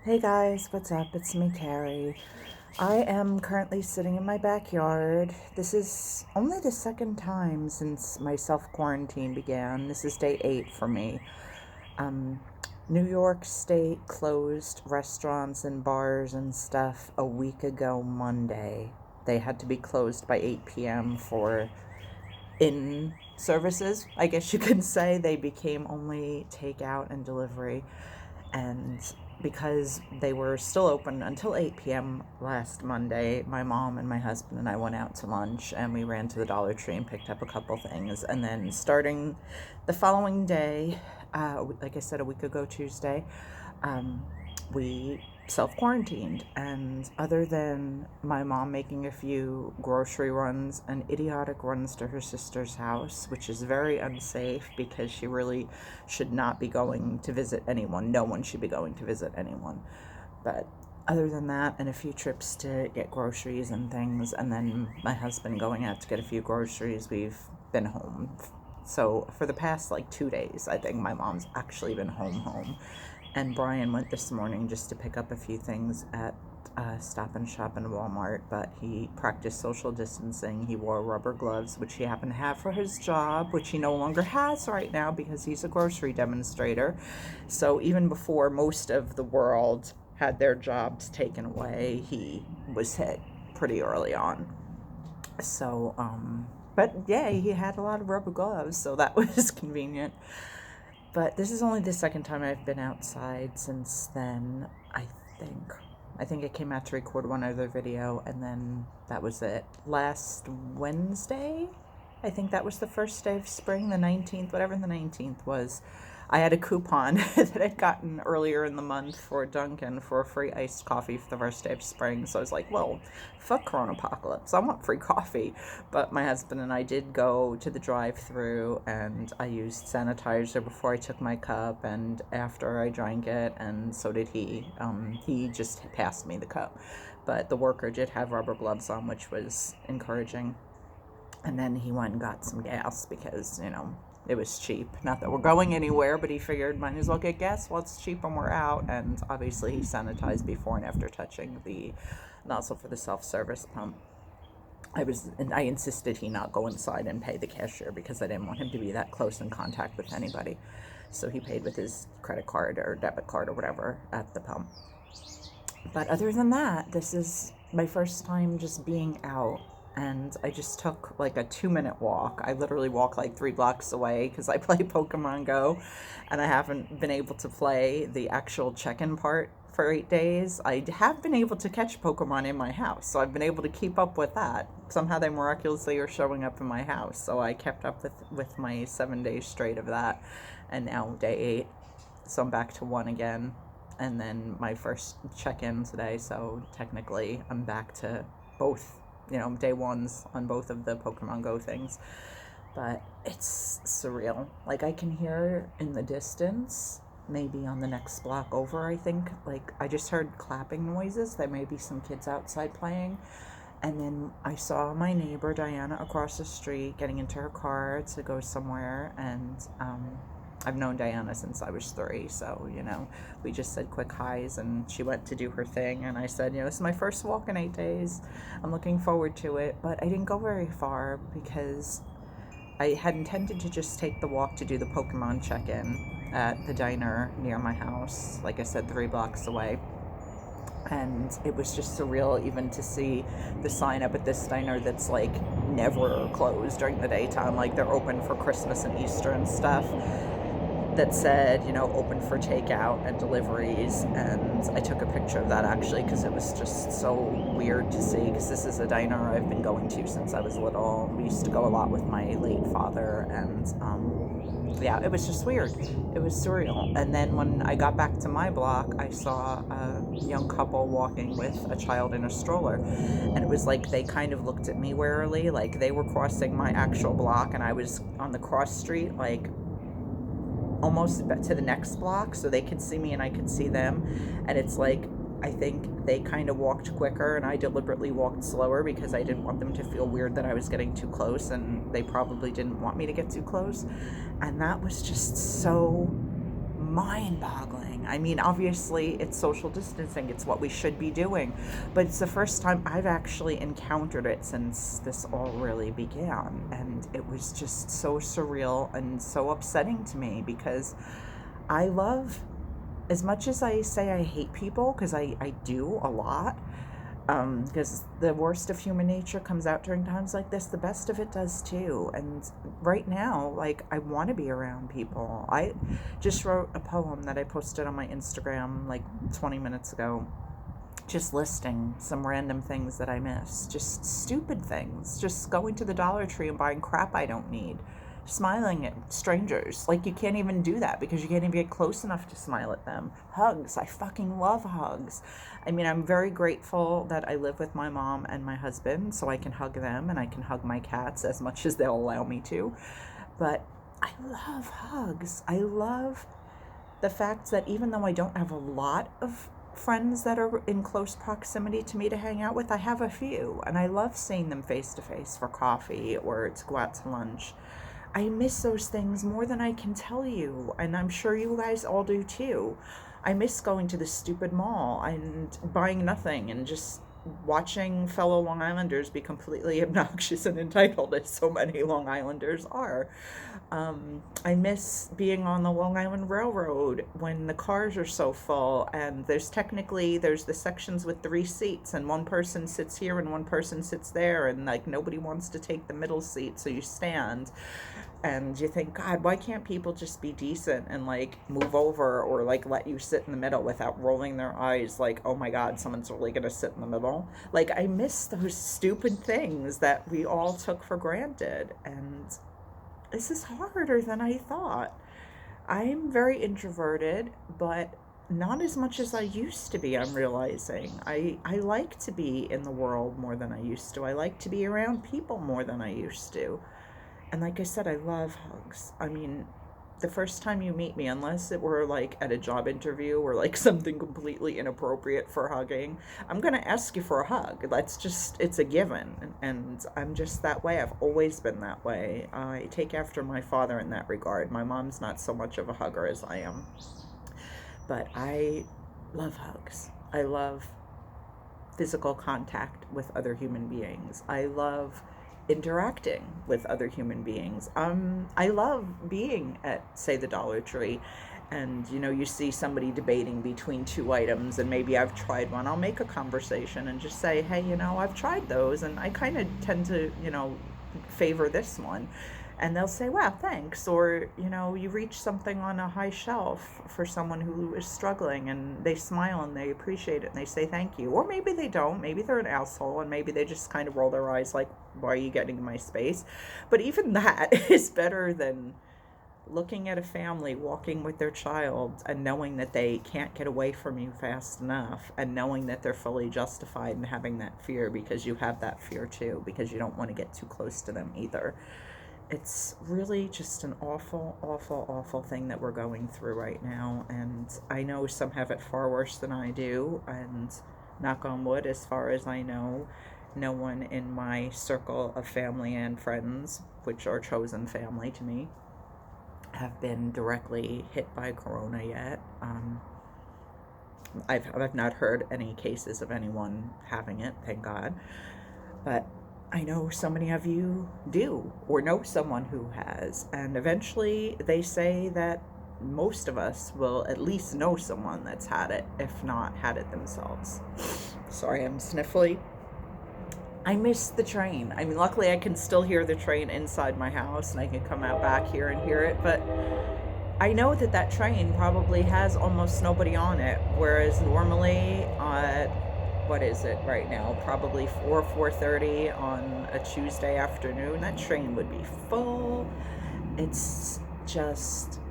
Hey guys, what's up? It's me, Carrie. I am currently sitting in my backyard. This is only the second time since my self quarantine began. This is day 8 for me. Um, New York State closed restaurants and bars and stuff a week ago Monday. They had to be closed by 8 p.m. for in services, I guess you could say. They became only takeout and delivery. And because they were still open until 8 p.m. last Monday, my mom and my husband and I went out to lunch and we ran to the Dollar Tree and picked up a couple things. And then starting the following day, like I said, a week ago Tuesday, we self quarantined. And other than my mom making a few grocery runs and idiotic runs to her sister's house, which is very unsafe because she really should not be going to visit anyone. No one should be going to visit anyone. But other than that, and a few trips to get groceries and things, and then my husband going out to get a few groceries, we've been home. So for the past like 2 days, I think my mom's actually been home. And Brian went this morning just to pick up a few things at Stop and Shop and Walmart, but he practiced social distancing. He wore rubber gloves, which he happened to have for his job, which he no longer has right now because he's a grocery demonstrator. So even before most of the world had their jobs taken away, he was hit pretty early on. So, but yeah, he had a lot of rubber gloves, so that was convenient. But this is only the second time I've been outside since then, I think. I think I came out to record one other video, and then that was it. Last Wednesday, I think that was the first day of spring, the 19th, whatever the 19th was. I had a coupon that I'd gotten earlier in the month for Dunkin' for a free iced coffee for the first day of spring. So I was like, well, fuck Coronapocalypse. I want free coffee. But my husband and I did go to the drive-thru, and I used sanitizer before I took my cup and after I drank it, and so did he. He just passed me the cup. But the worker did have rubber gloves on, which was encouraging. And then he went and got some gas because, it was cheap. Not that we're going anywhere, but he figured might as well get gas while it's cheap and we're out. And obviously he sanitized before and after touching the nozzle for the self-service pump. I insisted he not go inside and pay the cashier because I didn't want him to be that close in contact with anybody. So he paid with his credit card or debit card or whatever at the pump. But other than that, this is my first time just being out. And I just took like a 2-minute walk. I literally walk like 3 blocks away because I play Pokemon Go and I haven't been able to play the actual check-in part for 8 days. I have been able to catch Pokemon in my house, so I've been able to keep up with that. Somehow they miraculously are showing up in my house, so I kept up with my 7 days straight of that. And now day 8, so I'm back to 1 again. And then my first check-in today, so technically I'm back to both, day 1s on both of the Pokemon Go things. But it's surreal. Like, I can hear in the distance, maybe on the next block over, I think, like, I just heard clapping noises. There may be some kids outside playing. And then I saw my neighbor, Diana, across the street getting into her car to go somewhere. And I've known Diana since I was 3, so, we just said quick highs, and she went to do her thing, and I said, this is my first walk in 8 days. I'm looking forward to it, but I didn't go very far because I had intended to just take the walk to do the Pokemon check-in at the diner near my house, like I said, 3 blocks away. And it was just surreal even to see the sign up at this diner that's like never closed during the daytime, like they're open for Christmas and Easter and stuff, that said, open for takeout and deliveries. And I took a picture of that actually because it was just so weird to see, because this is a diner I've been going to since I was little. We used to go a lot with my late father, and yeah, it was just weird. It was surreal. And then when I got back to my block, I saw a young couple walking with a child in a stroller, and it was like they kind of looked at me warily, like they were crossing my actual block and I was on the cross street, like almost to the next block, so they could see me and I could see them. And it's like, I think they kind of walked quicker and I deliberately walked slower because I didn't want them to feel weird that I was getting too close, and they probably didn't want me to get too close. And that was just so mind-boggling. I mean, obviously, it's social distancing. It's what we should be doing. But it's the first time I've actually encountered it since this all really began. And it was just so surreal and so upsetting to me because I love, as much as I say I hate people, because I do a lot, because the worst of human nature comes out during times like this, the best of it does too. And right now, like, I want to be around people. I just wrote a poem that I posted on my Instagram like 20 minutes ago, just listing some random things that I miss, just stupid things, just going to the Dollar Tree and buying crap I don't need, smiling at strangers. Like, you can't even do that because you can't even get close enough to smile at them. Hugs. I fucking love hugs. I mean, I'm very grateful that I live with my mom and my husband, so I can hug them and I can hug my cats as much as they'll allow me to. But I love hugs. I love the fact that even though I don't have a lot of friends that are in close proximity to me to hang out with, I have a few, and I love seeing them face to face for coffee or to go out to lunch. I miss those things more than I can tell you, and I'm sure you guys all do too. I miss going to the stupid mall and buying nothing and just watching fellow Long Islanders be completely obnoxious and entitled, as so many Long Islanders are. I miss being on the Long Island Railroad when the cars are so full and there's the sections with 3 seats and one person sits here and one person sits there, and like nobody wants to take the middle seat, so you stand and you think, God, why can't people just be decent and like move over or like let you sit in the middle without rolling their eyes like, oh my God, someone's really gonna sit in the middle? Like, I miss those stupid things that we all took for granted, and this is harder than I thought. I'm very introverted, but not as much as I used to be, I'm realizing. I like to be in the world more than I used to. I like to be around people more than I used to. And like I said, I love hugs. I mean, the first time you meet me, unless it were like at a job interview or like something completely inappropriate for hugging, I'm going to ask you for a hug. It's a given. And I'm just that way. I've always been that way. I take after my father in that regard. My mom's not so much of a hugger as I am. But I love hugs. I love physical contact with other human beings. I love interacting with other human beings. I love being at, say, the Dollar Tree, and you see somebody debating between 2 items, and maybe I've tried one. I'll make a conversation and just say, hey, I've tried those, and I kind of tend to, favor this one. And they'll say, wow, thanks. Or, you reach something on a high shelf for someone who is struggling, and they smile and they appreciate it and they say thank you. Or maybe they don't. Maybe they're an asshole and maybe they just kind of roll their eyes like, why are you getting in my space? But even that is better than looking at a family walking with their child and knowing that they can't get away from you fast enough, and knowing that they're fully justified in having that fear because you have that fear too, because you don't want to get too close to them either. It's really just an awful, awful, awful thing that we're going through right now. And I know some have it far worse than I do. And knock on wood, as far as I know, no one in my circle of family and friends, which are chosen family to me, have been directly hit by corona yet. I've not heard any cases of anyone having it, thank God. But I know so many of you do, or know someone who has, and eventually they say that most of us will at least know someone that's had it, if not had it themselves. Sorry, I'm sniffly. I miss the train. I mean, luckily I can still hear the train inside my house, and I can come out back here and hear it, but I know that train probably has almost nobody on it, whereas normally what is it right now? Probably 4:30 on a Tuesday afternoon. That train would be full. It's just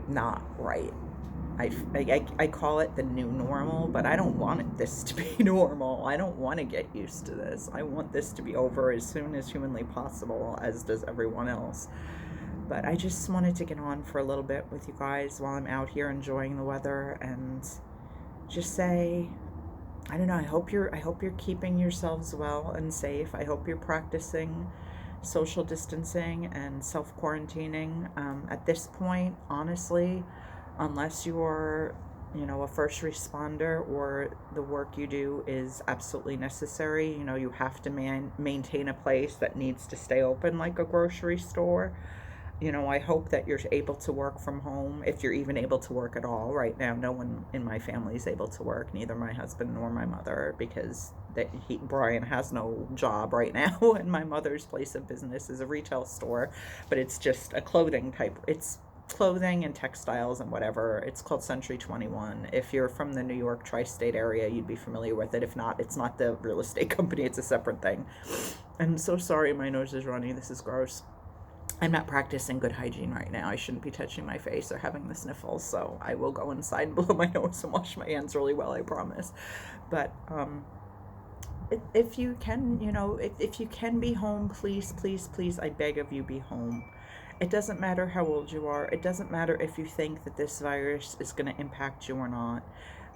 not right. I call it the new normal, but I don't want this to be normal. I don't want to get used to this. I want this to be over as soon as humanly possible, as does everyone else. But I just wanted to get on for a little bit with you guys while I'm out here enjoying the weather, and just say, I don't know, I hope you're keeping yourselves well and safe. I hope you're practicing social distancing and self-quarantining. At this point, honestly, unless you're, a first responder or the work you do is absolutely necessary, you have to maintain a place that needs to stay open like a grocery store. I hope that you're able to work from home, if you're even able to work at all. Right now, no one in my family is able to work, neither my husband nor my mother, because Brian has no job right now, and my mother's place of business is a retail store, but it's just a clothing type. It's clothing and textiles and whatever. It's called Century 21. If you're from the New York tri-state area, you'd be familiar with it. If not, it's not the real estate company. It's a separate thing. I'm so sorry my nose is running. This is gross. I'm not practicing good hygiene right now. I shouldn't be touching my face or having the sniffles, so I will go inside and blow my nose and wash my hands really well, I promise. But if you can, if you can be home, please, please, please, I beg of you, be home. It doesn't matter how old you are. It doesn't matter if you think that this virus is going to impact you or not.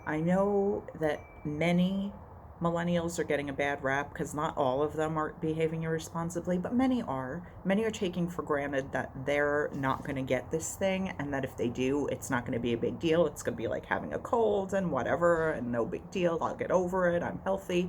I know that many millennials are getting a bad rap because not all of them are behaving irresponsibly, but many are. Many are taking for granted that they're not going to get this thing, and that if they do, it's not going to be a big deal. It's going to be like having a cold and whatever, and no big deal. I'll get over it. I'm healthy.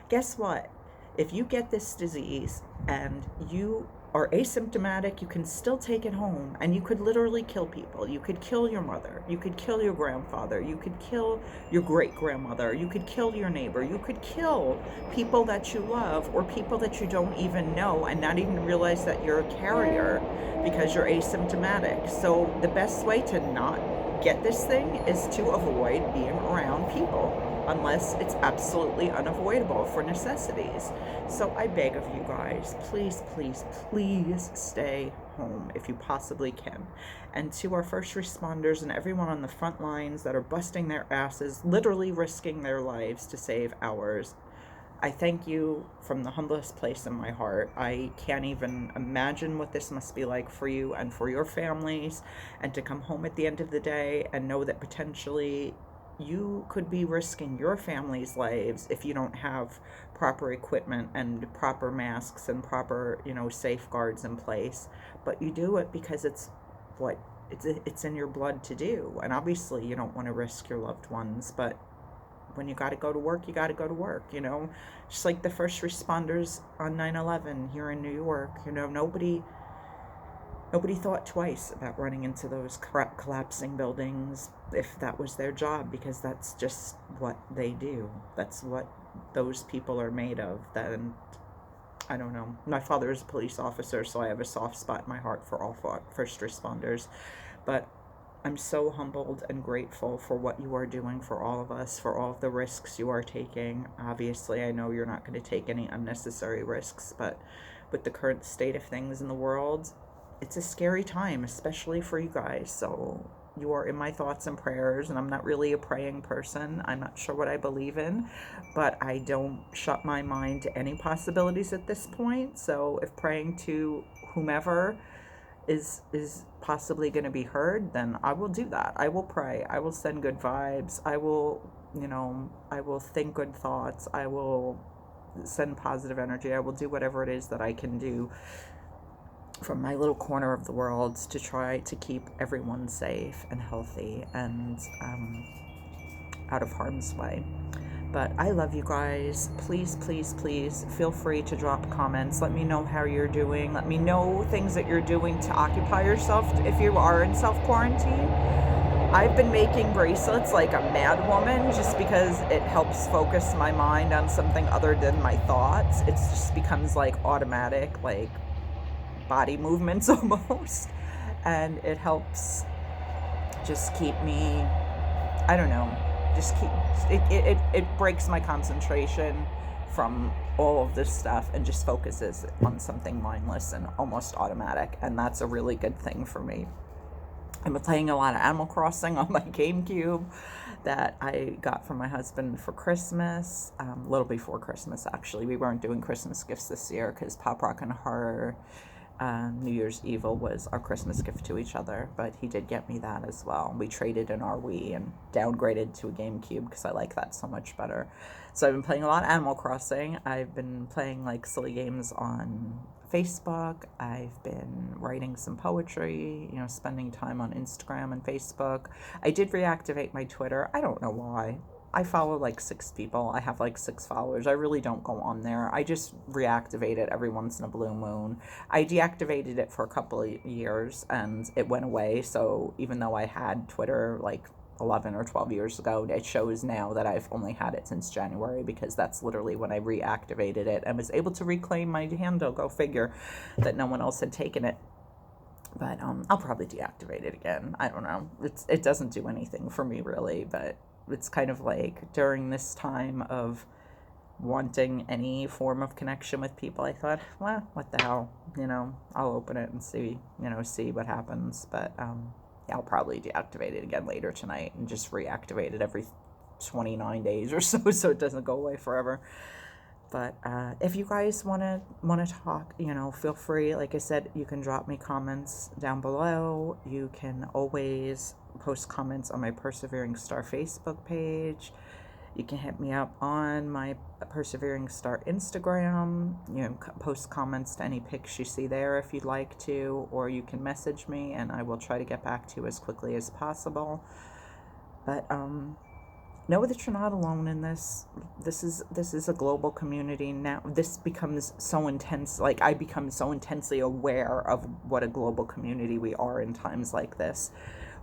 Guess what? If you get this disease and you are asymptomatic, you can still take it home, and you could literally kill people. You could kill your mother, you could kill your grandfather, you could kill your great-grandmother, you could kill your neighbor, you could kill people that you love or people that you don't even know and not even realize that you're a carrier because you're asymptomatic. So the best way to not get this thing is to avoid being around people, unless it's absolutely unavoidable for necessities. So I beg of you guys, please, please, please stay home if you possibly can. And to our first responders and everyone on the front lines that are busting their asses, literally risking their lives to save ours, I thank you from the humblest place in my heart. I can't even imagine what this must be like for you and for your families, and to come home at the end of the day and know that potentially you could be risking your family's lives if you don't have proper equipment and proper masks and proper, safeguards in place. But you do it because it's in your blood to do. And obviously you don't want to risk your loved ones, but when you got to go to work, you got to go to work, just like the first responders on 9/11 here in New York. Nobody thought twice about running into those collapsing buildings if that was their job, because that's just what they do. That's what those people are made of. And I don't know. My father is a police officer, so I have a soft spot in my heart for all first responders. But I'm so humbled and grateful for what you are doing for all of us, for all of the risks you are taking. Obviously, I know you're not going to take any unnecessary risks, but with the current state of things in the world, it's a scary time, especially for you guys. So you are in my thoughts and prayers, and I'm not really a praying person. I'm not sure what I believe in, but I don't shut my mind to any possibilities at this point. So if praying to whomever is possibly going to be heard, then I will do that. I will pray. I will send good vibes. I will think good thoughts. I will send positive energy. I will do whatever it is that I can do from my little corner of the world to try to keep everyone safe and healthy and out of harm's way. But I love you guys. Please, please, please feel free to drop comments. Let me know how you're doing. Let me know things that you're doing to occupy yourself if you are in self-quarantine. I've been making bracelets like a mad woman just because it helps focus my mind on something other than my thoughts. It just becomes like automatic, like body movements almost. And it helps just keep me, I don't know, it breaks my concentration from all of this stuff and just focuses on something mindless and almost automatic, and that's a really good thing for me. I'm playing a lot of Animal Crossing on my GameCube that I got from my husband for Christmas, a little before Christmas actually. We weren't doing Christmas gifts this year because Pop Rock and Horror New Year's Evil was our Christmas gift to each other, but he did get me that as well. We traded in our Wii and downgraded to a GameCube because I like that so much better. So I've been playing a lot of Animal Crossing. I've been playing like silly games on Facebook. I've been writing some poetry, spending time on Instagram and Facebook. I did reactivate my Twitter. I don't know why. I follow like 6 people. I have like 6 followers. I really don't go on there. I just reactivate it every once in a blue moon. I deactivated it for a couple of years and it went away. So even though I had Twitter like 11 or 12 years ago, it shows now that I've only had it since January because that's literally when I reactivated it and was able to reclaim my handle. Go figure that no one else had taken it. But I'll probably deactivate it again. I don't know. It doesn't do anything for me really, but it's kind of like during this time of wanting any form of connection with people, I thought, well, what the hell, I'll open it and see what happens. But yeah, I'll probably deactivate it again later tonight and just reactivate it every 29 days or so it doesn't go away forever. But if you guys want to talk, feel free. Like I said, you can drop me comments down below. You can always post comments on my PerseveringStar Facebook page. You can hit me up on my PerseveringStar Instagram. Post comments to any pics you see there if you'd like to, or you can message me and I will try to get back to you as quickly as possible. But know that you're not alone in this. This is a global community now. This becomes so intense. Like I become so intensely aware of what a global community we are in times like this.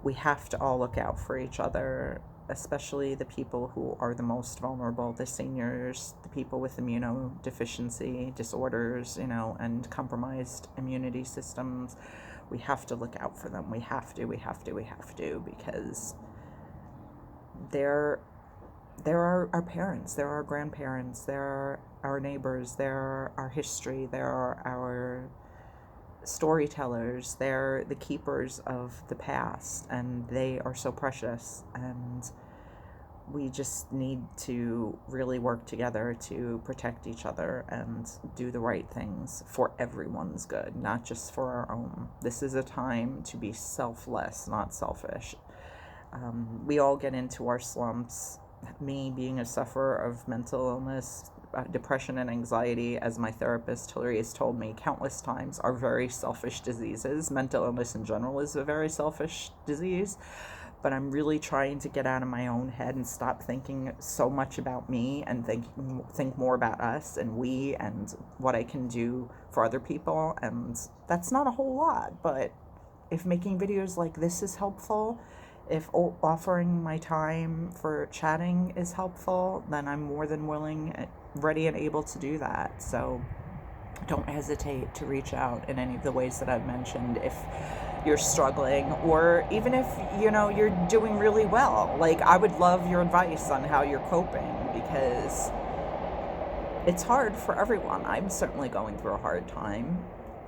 We have to all look out for each other, especially the people who are the most vulnerable, the seniors, the people with immunodeficiency disorders, and compromised immunity systems. We have to look out for them. We have to, because they're our parents, they're our grandparents, they're our neighbors, they're our history, they're our storytellers, they're the keepers of the past, and they are so precious, and we just need to really work together to protect each other and do the right things for everyone's good, not just for our own. This is a time to be selfless, not selfish. We all get into our slumps. Me being a sufferer of mental illness, depression and anxiety, as my therapist Hillary has told me countless times, are very selfish diseases. Mental illness in general is a very selfish disease, but I'm really trying to get out of my own head and stop thinking so much about me and think more about us and we and what I can do for other people. And that's not a whole lot, but if making videos like this is helpful, if offering my time for chatting is helpful, then I'm more than willing, ready, and able to do that. So don't hesitate to reach out in any of the ways that I've mentioned if you're struggling, or even if you're doing really well. Like, I would love your advice on how you're coping, because it's hard for everyone. I'm certainly going through a hard time.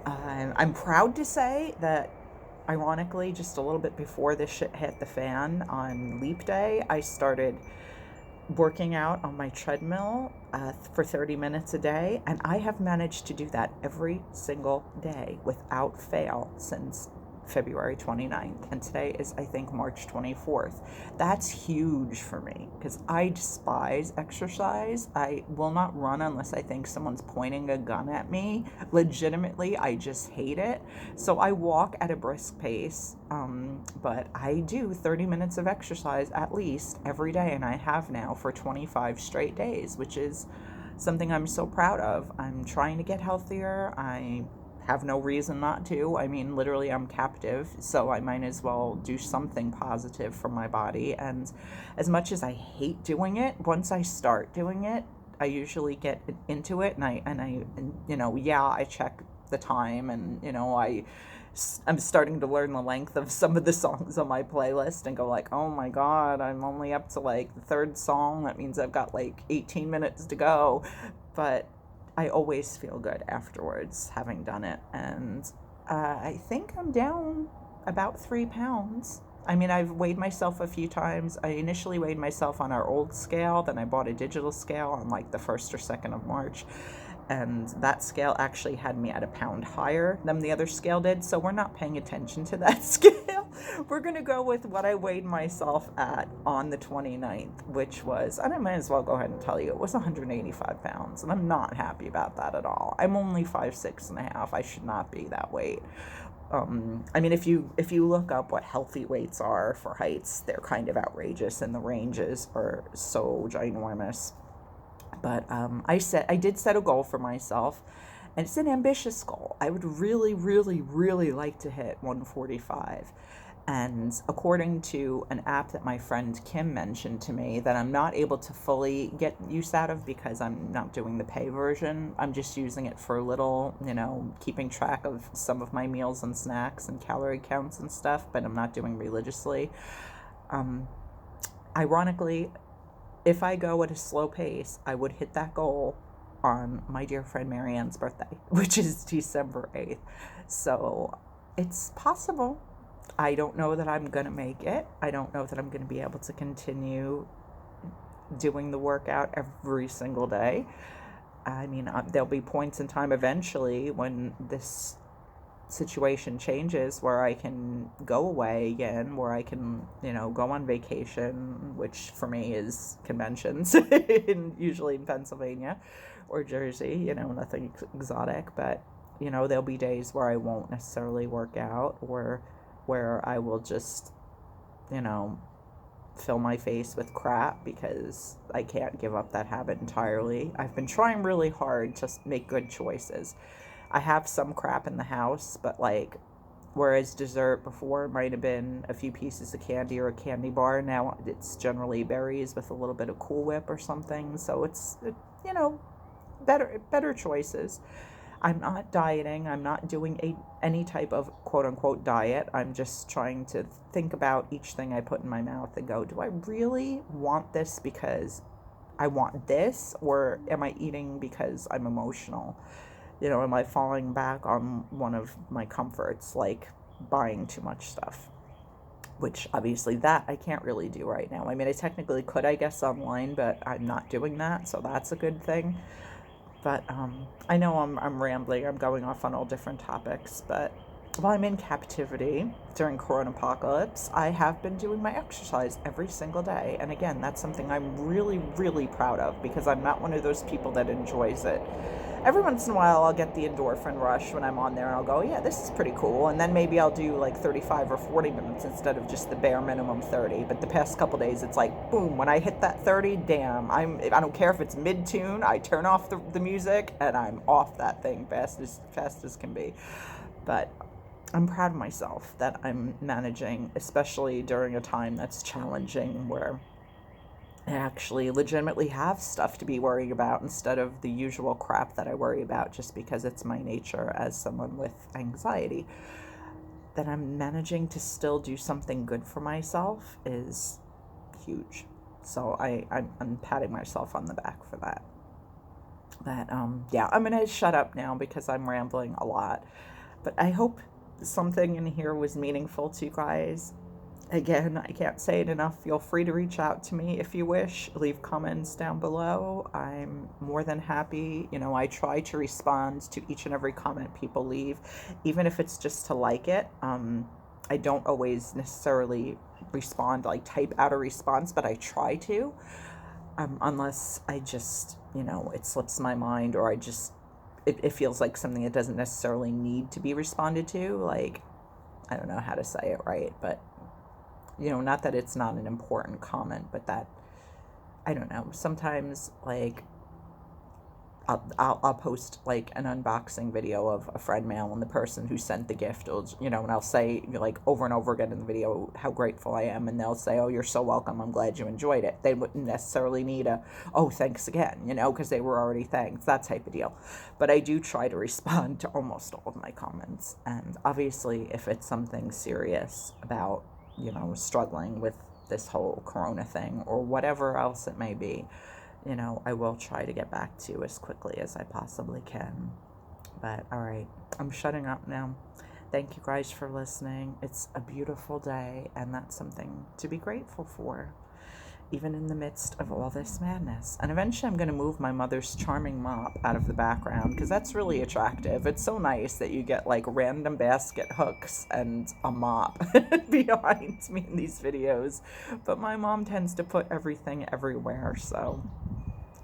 I'm proud to say that, ironically, just a little bit before this shit hit the fan on Leap Day, I started working out on my treadmill for 30 minutes a day, and I have managed to do that every single day without fail since February 29th, and today is, I think, March 24th. That's huge for me because I despise exercise. I will not run unless I think someone's pointing a gun at me. Legitimately, I just hate it. So I walk at a brisk pace, but I do 30 minutes of exercise at least every day, and I have now for 25 straight days, which is something I'm so proud of. I'm trying to get healthier. I have no reason not to. I mean, literally, I'm captive, so I might as well do something positive for my body. And as much as I hate doing it, once I start doing it, I usually get into it, and I check the time, and I'm starting to learn the length of some of the songs on my playlist and go like, oh my God, I'm only up to like the 3rd song. That means I've got like 18 minutes to go. But I always feel good afterwards having done it. And I think I'm down about 3 pounds. I mean, I've weighed myself a few times. I initially weighed myself on our old scale. Then I bought a digital scale on like the 1st or 2nd of March. and that scale actually had me at a pound higher than the other scale did, so we're not paying attention to that scale. We're going to go with what I weighed myself at on the 29th, which was, and I might as well go ahead and tell you, it was 185 pounds, and I'm not happy about that at all. I'm only 5'6.5". I should not be that weight. I mean, if you look up what healthy weights are for heights, they're kind of outrageous, and the ranges are so ginormous. But I did set a goal for myself, and it's an ambitious goal. I would really, really, really like to hit 145. And according to an app that my friend Kim mentioned to me that I'm not able to fully get use out of because I'm not doing the pay version, I'm just using it for a little, keeping track of some of my meals and snacks and calorie counts and stuff, but I'm not doing religiously. Ironically, if I go at a slow pace, I would hit that goal on my dear friend Marianne's birthday, which is December 8th. So it's possible. I don't know that I'm going to make it. I don't know that I'm going to be able to continue doing the workout every single day. I mean, there'll be points in time eventually when this situation changes where I can go away again, where I can, go on vacation, which for me is conventions, usually in Pennsylvania or Jersey, nothing exotic, but, there'll be days where I won't necessarily work out, or where I will just, fill my face with crap because I can't give up that habit entirely. I've been trying really hard to make good choices. I have some crap in the house, but whereas dessert before might have been a few pieces of candy or a candy bar, now it's generally berries with a little bit of Cool Whip or something. So it's, better choices. I'm not dieting. I'm not doing any type of quote unquote diet. I'm just trying to think about each thing I put in my mouth and go, do I really want this because I want this, or am I eating because I'm emotional? Am I falling back on one of my comforts, like buying too much stuff? Which obviously that I can't really do right now. I mean, I technically could, I guess, online, but I'm not doing that, so that's a good thing. But I know I'm rambling. I'm going off on all different topics, but while I'm in captivity during Coronapocalypse, I have been doing my exercise every single day. And again, that's something I'm really, really proud of because I'm not one of those people that enjoys it. Every once in a while, I'll get the endorphin rush when I'm on there and I'll go, yeah, this is pretty cool. And then maybe I'll do 35 or 40 minutes instead of just the bare minimum 30. But the past couple days, it's like, boom, when I hit that 30, damn, I don't care if it's mid-tune, I turn off the music and I'm off that thing fast as can be. But I'm proud of myself that I'm managing, especially during a time that's challenging where I actually legitimately have stuff to be worrying about instead of the usual crap that I worry about just because it's my nature as someone with anxiety. That I'm managing to still do something good for myself is huge. So I'm patting myself on the back for that. But yeah, I'm going to shut up now because I'm rambling a lot. But I hope something in here was meaningful to you guys. Again, I can't say it enough. Feel free to reach out to me if you wish. Leave comments down below. I'm more than happy. I try to respond to each and every comment people leave, even if it's just to like it. I don't always necessarily respond, type out a response, but I try to, unless I just, it slips my mind, or it feels like something that doesn't necessarily need to be responded to. I don't know how to say it right, but not that it's not an important comment, but that, I don't know, sometimes, I'll post, an unboxing video of a friend mail, and the person who sent the gift will, and I'll say, over and over again in the video how grateful I am, and they'll say, oh, you're so welcome, I'm glad you enjoyed it. They wouldn't necessarily need oh, thanks again, because they were already thanked, that type of deal. But I do try to respond to almost all of my comments, and obviously, if it's something serious about struggling with this whole corona thing or whatever else it may be, I will try to get back to you as quickly as I possibly can. But all right, I'm shutting up now. Thank you guys for listening. It's a beautiful day, and that's something to be grateful for. even in the midst of all this madness. And eventually I'm going to move my mother's charming mop out of the background because that's really attractive. It's so nice that you get like random basket hooks and a mop behind me in these videos. But my mom tends to put everything everywhere, so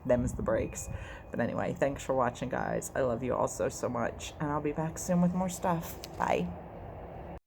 them's the breaks. But anyway, thanks for watching, guys. I love you all so much, and I'll be back soon with more stuff. Bye.